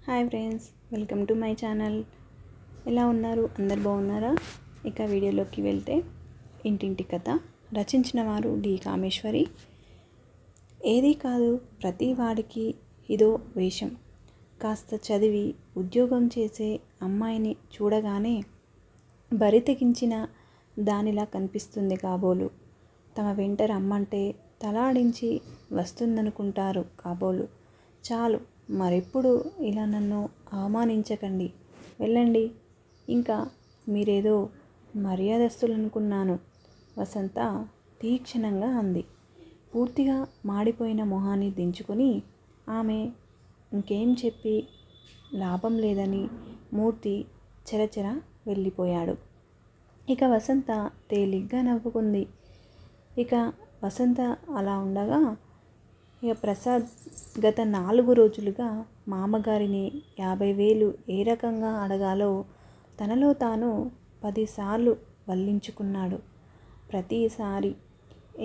Hi friends, welcome to my channel. ఎలా ఉన్నారు? అందరు బాగున్నారా? ఇక వీడియోలోకి వెళ్తే ఇంటింటి కథ రచించిన వారు డి కామేశ్వరి. ఏదీ కాదు, ప్రతి వాడికి ఇదో వేషం. కాస్త చదివి ఉద్యోగం చేసే అమ్మాయిని చూడగానే బరి తెగించిన దానిలా కనిపిస్తుంది కాబోలు. తమ వెంట రమ్మంటే తలాడించి వస్తుందనుకుంటారు కాబోలు. చాలు, మరెప్పుడు ఇలా నన్ను అవమానించకండి, వెళ్ళండి. ఇంకా మీరేదో మర్యాదస్తులనుకున్నాను, వసంత తీక్షణంగా అంది. పూర్తిగా మాడిపోయిన మొహాన్ని దించుకొని ఆమె ఇంకేం చెప్పి లాభం లేదని మూర్తి చెరచెర వెళ్ళిపోయాడు. ఇక వసంత తేలిగ్గా నవ్వుకుంది. ఇక వసంత అలా ఉండగా ఇక ప్రసాద్ గత 4 రోజులుగా మామగారిని 50,000 ఏ రకంగా అడగాలో తనలో తాను 10 సార్లు వల్లించుకున్నాడు. ప్రతిసారి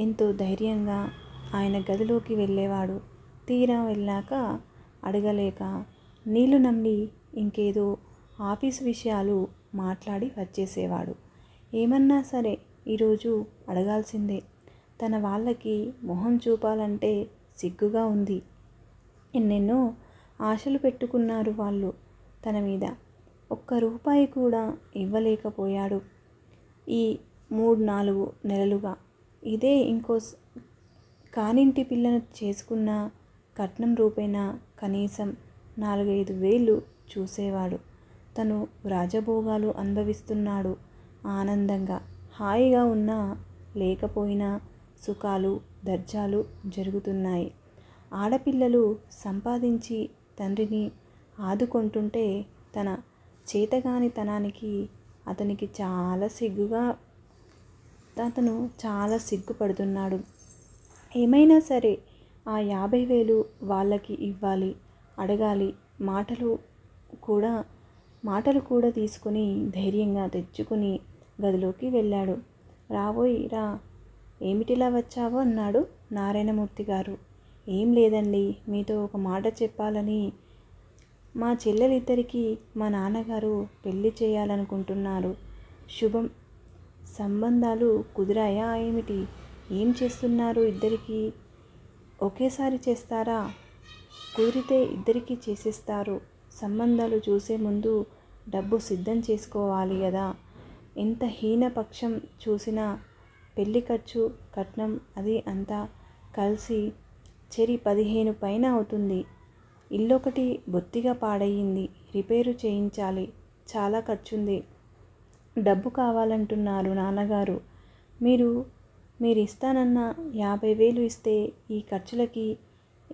ఎంతో ధైర్యంగా ఆయన గదిలోకి వెళ్ళేవాడు. తీరా వెళ్ళాక అడగలేక నీళ్లు నమ్మి ఇంకేదో ఆఫీసు విషయాలు మాట్లాడి వచ్చేసేవాడు. ఏమన్నా సరే ఈరోజు అడగాల్సిందే. తన వాళ్ళకి మొహం చూపాలంటే సిగ్గుగా ఉంది. ఎన్నెన్నో ఆశలు పెట్టుకున్నారు వాళ్ళు తన మీద. ₹1 కూడా ఇవ్వలేకపోయాడు ఈ 3-4 నెలలుగా. ఇదే ఇంకో కానింటి పిల్లను చేసుకున్న కట్నం రూపేణా కనీసం 4-5 వేలు చూసేవాడు. తను రాజభోగాలు అనుభవిస్తున్నాడు. ఆనందంగా హాయిగా ఉన్నా లేకపోయినా సుఖాలు దర్జాలు జరుగుతున్నాయి. ఆడపిల్లలు సంపాదించి తండ్రిని ఆదుకుంటుంటే తన చేతగానితనానికి అతను చాలా సిగ్గుపడుతున్నాడు. ఏమైనా సరే ఆ 50,000 వాళ్ళకి ఇవ్వాలి, అడగాలి. మాటలు కూడా తీసుకుని ధైర్యంగా తెచ్చుకుని గదిలోకి వెళ్ళాడు. రాబోయ్ రా, ఏమిటిలా వచ్చావు అన్నాడు నారాయణమూర్తి గారు. ఏం లేదండి, మీతో ఒక మాట చెప్పాలని. మా చెల్లెలిద్దరికీ మా నాన్నగారు పెళ్లి చేయాలనుకుంటున్నారు. శుభం సంబంధాలు కుదిరాయా ఏమిటి? ఏం చేస్తున్నారు? ఇద్దరికీ ఒకేసారి చేస్తారా? కుదిరితే ఇద్దరికీ చేసేస్తారు. సంబంధాలు చూసే ముందు డబ్బు సిద్ధం చేసుకోవాలి కదా. ఎంత హీనపక్షం చూసినా పెళ్లి ఖర్చు, కట్నం అది అంతా కలిసి చెరి 15 పైన అవుతుంది. ఇల్లొకటి బొత్తిగా పాడయింది, రిపేరు చేయించాలి. చాలా ఖర్చుంది. డబ్బు కావాలంటున్నారు నాన్నగారు. మీరిస్తానన్న 50,000 ఇస్తే ఈ ఖర్చులకి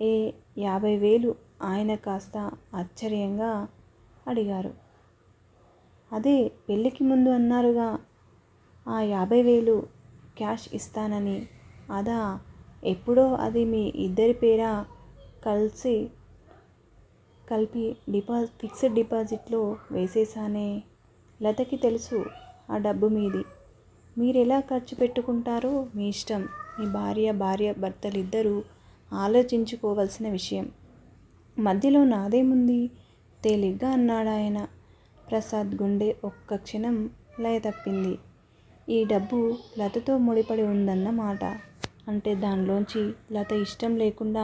50,000 ఆయన కాస్త ఆశ్చర్యంగా అడిగారు. అదే పెళ్ళికి ముందు అన్నారుగా ఆ 50,000 క్యాష్ ఇస్తానని. అదా? ఎప్పుడో అది మీ ఇద్దరి పేరా కలిపి ఫిక్స్డ్ డిపాజిట్లో వేసేసానే. లతకి తెలుసు ఆ డబ్బు మీది. మీరెలా ఖర్చు పెట్టుకుంటారో మీ ఇష్టం. మీ భార్య భర్తలిద్దరూ ఆలోచించుకోవలసిన విషయం. మధ్యలో నాదేముంది? తేలిగ్గా అన్నాడాయన. ప్రసాద్ గుండె ఒక్క క్షణం లయ తప్పింది. ఈ డబ్బు లతతో ముడిపడి ఉందన్న మాట. అంటే దానిలోంచి లత ఇష్టం లేకుండా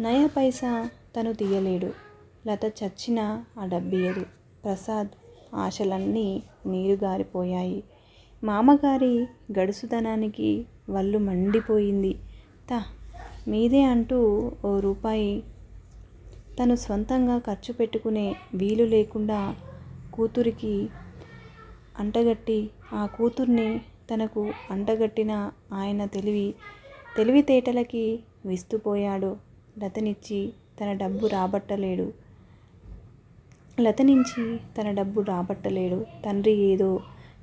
నయా పైసా తను తీయలేడు. లత చచ్చినా ఆ డబ్బియ్యదు. ప్రసాద్ ఆశలన్నీ నీరుగారిపోయాయి. మామగారి గడుసుదనానికి వళ్ళు మండిపోయింది. మీదే అంటూ ₹1 తను స్వంతంగా ఖర్చు పెట్టుకునే వీలు లేకుండా కూతురికి అంటగట్టి, ఆ కూతుర్ని తనకు అంటగట్టిన ఆయన తెలివితేటలకి విస్తుపోయాడు. లత నుంచి తన డబ్బు రాబట్టలేడు. తండ్రి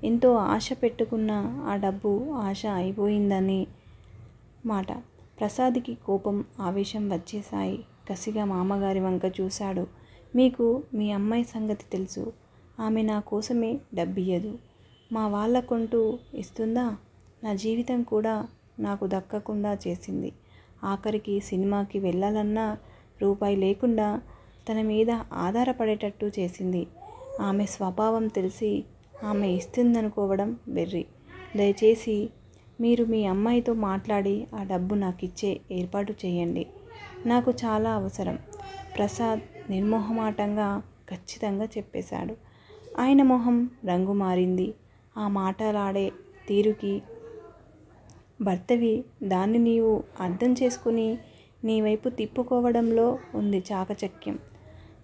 ఎంతో ఆశ పెట్టుకున్న ఆ డబ్బు ఆశ అయిపోయిందని మాట. ప్రసాద్కి కోపం, ఆవేశం వచ్చేశాయి. కసిగా మామగారి వంక చూశాడు. మీకు మీ అమ్మాయి సంగతి తెలుసు. ఆమె నా కోసమే డబ్బియ్యదు. మా వాళ్ళకంటూ ఇస్తుందా? నా జీవితం కూడా నాకు దక్కకుండా చేసింది. ఆఖరికి సినిమాకి వెళ్ళాలన్నా ₹1 లేకుండా తన మీద ఆధారపడేటట్టు చేసింది. ఆమె స్వభావం తెలిసి ఆమె ఇస్తుందనుకోవడం వెర్రి. దయచేసి మీరు మీ అమ్మాయితో మాట్లాడి ఆ డబ్బు నాకు ఇచ్చే ఏర్పాటు చేయండి. నాకు చాలా అవసరం. ప్రసాద్ నిర్మోహమాటంగా ఖచ్చితంగా చెప్పేశాడు. ఆయన మొహం రంగు మారింది. ఆ మాటలాడే తీరుకి భర్తవి దాన్ని నీవు అర్థం చేసుకుని నీ వైపు తిప్పుకోవడంలో ఉంది చాకచక్యం.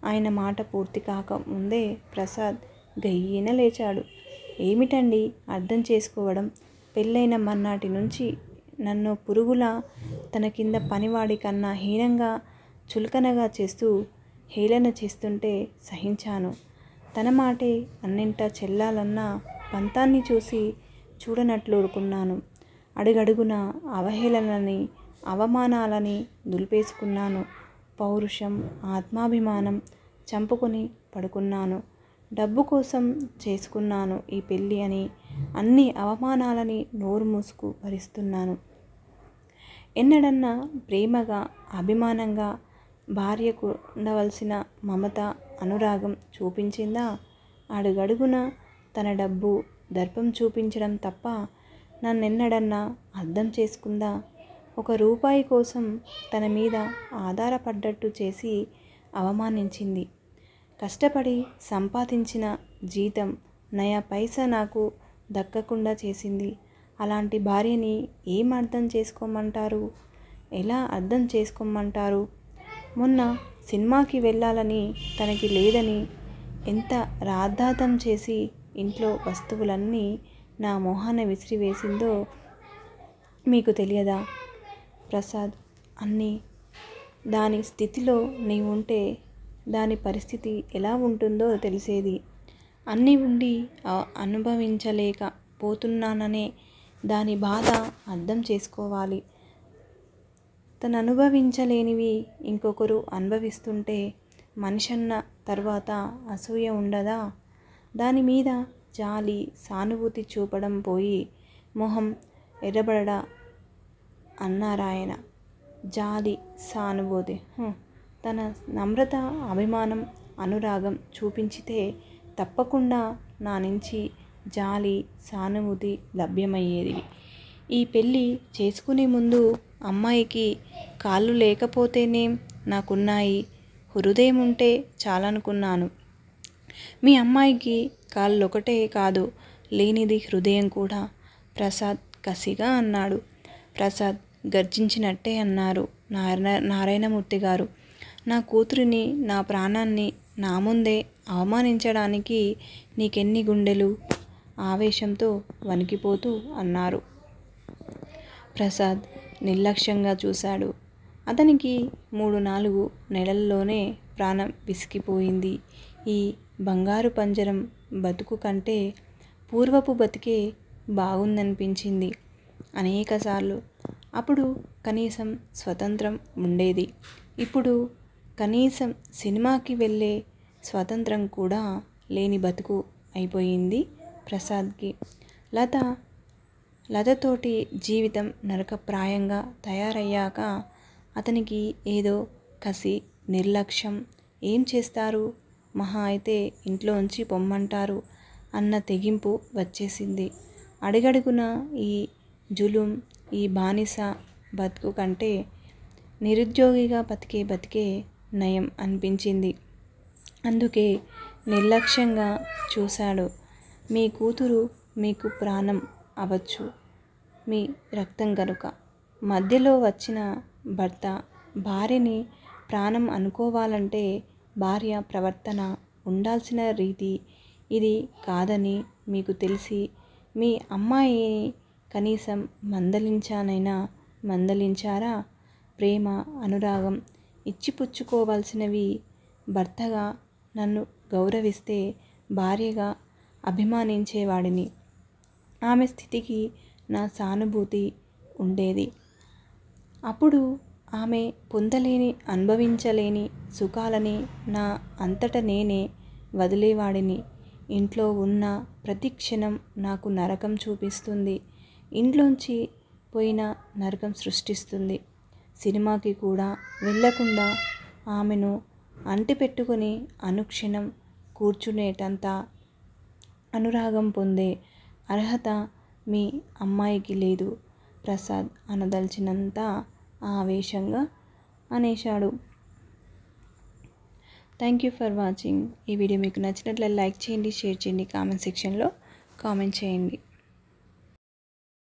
ఆయన మాట పూర్తి కాక ముందే ప్రసాద్ గయ్యిన లేచాడు. ఏమిటండి అర్థం చేసుకోవడం? పెళ్ళైన మర్నాటి నుంచి నన్ను పురుగులా తన కింద పనివాడి కన్నా హీనంగా చులకనగా చేస్తూ హేళన చేస్తుంటే సహించాను. తన మాటే అన్నింటా చెల్లాలన్న పంతాన్ని చూసి చూడనట్లు ఊరుకున్నాను. అడుగడుగున అవహేళనని అవమానాలని దులిపేసుకున్నాను. పౌరుషం ఆత్మాభిమానం చంపుకొని పడుకున్నాను. డబ్బు కోసం చేసుకున్నాను ఈ పెళ్ళి అని అన్ని అవమానాలని నోరు మూసుకు భరిస్తున్నాను. ఎన్నడన్నా ప్రేమగా అభిమానంగా భార్యకు ఉండవలసిన మమత అనురాగం చూపించిందా? అడుగడుగున తన డబ్బు దర్పం చూపించడం తప్ప నన్నెన్నడన్నా అర్థం చేసుకుందా? ఒక రూపాయి కోసం తన మీద ఆధారపడ్డట్టు చేసి అవమానించింది. కష్టపడి సంపాదించిన జీతం నయా పైసా నాకు దక్కకుండా చేసింది. అలాంటి భార్యని ఏం అర్థం చేసుకోమంటారు? ఎలా అర్థం చేసుకోమంటారు? మొన్న సినిమాకి వెళ్ళాలని తనకి లేదని ఎంత రాద్ధాంతం చేసి ఇంట్లో వస్తువులన్నీ నా మొహాన విసిరివేసిందో మీకు తెలియదా? ప్రసాద్, అన్నీ దాని స్థితిలో నీవుంటే దాని పరిస్థితి ఎలా ఉంటుందో తెలిసేది. అన్నీ ఉండి అనుభవించలేక పోతున్నాననే దాని బాధ అర్థం చేసుకోవాలి. తను అనుభవించలేనివి ఇంకొకరు అనుభవిస్తుంటే మనిషన్న తర్వాత అసూయ ఉండదా? దాని మీద జాలి సానుభూతి చూపడం పోయి మొహం ఎర్రబడ అన్నారాయన. జాలి సానుభూతి, తన నమ్రత అభిమానం అనురాగం చూపించితే తప్పకుండా నా నుంచి జాలి సానుభూతి లభ్యమయ్యేది. ఈ పెళ్ళి చేసుకునే ముందు అమ్మాయికి కాళ్ళు లేకపోతేనేం, నాకున్నాయి, హృదయం ఉంటే చాలనుకున్నాను. మీ అమ్మాయికి కాళ్ళొకటే కాదు, లేనిది హృదయం కూడా, ప్రసాద్ కసిగా అన్నాడు. ప్రసాద్ గర్జించినట్టే అన్నారు నారాయణమూర్తి గారు. నా కూతురిని నా ప్రాణాన్ని నా ముందే అవమానించడానికి నీకెన్ని గుండెలు? ఆవేశంతో వణికిపోతూ అన్నారు. ప్రసాద్ నిర్లక్ష్యంగా చూశాడు. అతనికి 3-4 నెలల్లోనే ప్రాణం విసిగిపోయింది. ఈ బంగారు పంజరం బతుకు కంటే పూర్వపు బతికే బాగుందనిపించింది అనేకసార్లు. అప్పుడు కనీసం స్వతంత్రం ఉండేది. ఇప్పుడు కనీసం సినిమాకి వెళ్ళే స్వతంత్రం కూడా లేని బతుకు అయిపోయింది ప్రసాద్కి. లతతోటి జీవితం నరకప్రాయంగా తయారయ్యాక అతనికి ఏదో కసి, నిర్లక్ష్యం. ఏం చేస్తారు, మహా అయితే ఇంట్లోంచి పొమ్మంటారు అన్న తెగింపు వచ్చేసింది. అడుగడుగున ఈ జులుం, ఈ బానిస బతుకు కంటే నిరుద్యోగిగా బతికే నయం అనిపించింది. అందుకే నిర్లక్ష్యంగా చూశాడు. మీ కూతురు మీకు ప్రాణం అవ్వచ్చు, మీ రక్తం కనుక. మధ్యలో వచ్చిన భర్త భార్యని ప్రాణం అనుకోవాలంటే భార్య ప్రవర్తన ఉండాల్సిన రీతి ఇది కాదని మీకు తెలిసి మీ అమ్మాయిని కనీసం మందలించారా? ప్రేమ అనురాగం ఇచ్చిపుచ్చుకోవాల్సినవి. భర్తగా నన్ను గౌరవిస్తే భార్యగా అభిమానించేవాడిని. ఆమె స్థితికి నా సానుభూతి ఉండేది. అప్పుడు ఆమె పొందలేని అనుభవించలేని సుఖాలని నా అంతట నేనే వదిలేవాడిని. ఇంట్లో ఉన్న ప్రతి క్షణం నాకు నరకం చూపిస్తుంది. ఇంట్లోంచి పోయిన నరకం సృష్టిస్తుంది. సినిమాకి కూడా వెళ్ళకుండా ఆమెను అంటిపెట్టుకుని అనుక్షణం కూర్చునేటంత అనురాగం పొందే అర్హత మీ అమ్మాయికి లేదు ప్రసాద్ అనదలిచినంత ఆవేశంగా అనేశాడు. Thank you for watching. ఈ వీడియో మీకు నచ్చినట్లయితే లైక్ చేయండి, షేర్ చేయండి, కామెంట్ సెక్షన్లో కామెంట్ చేయండి.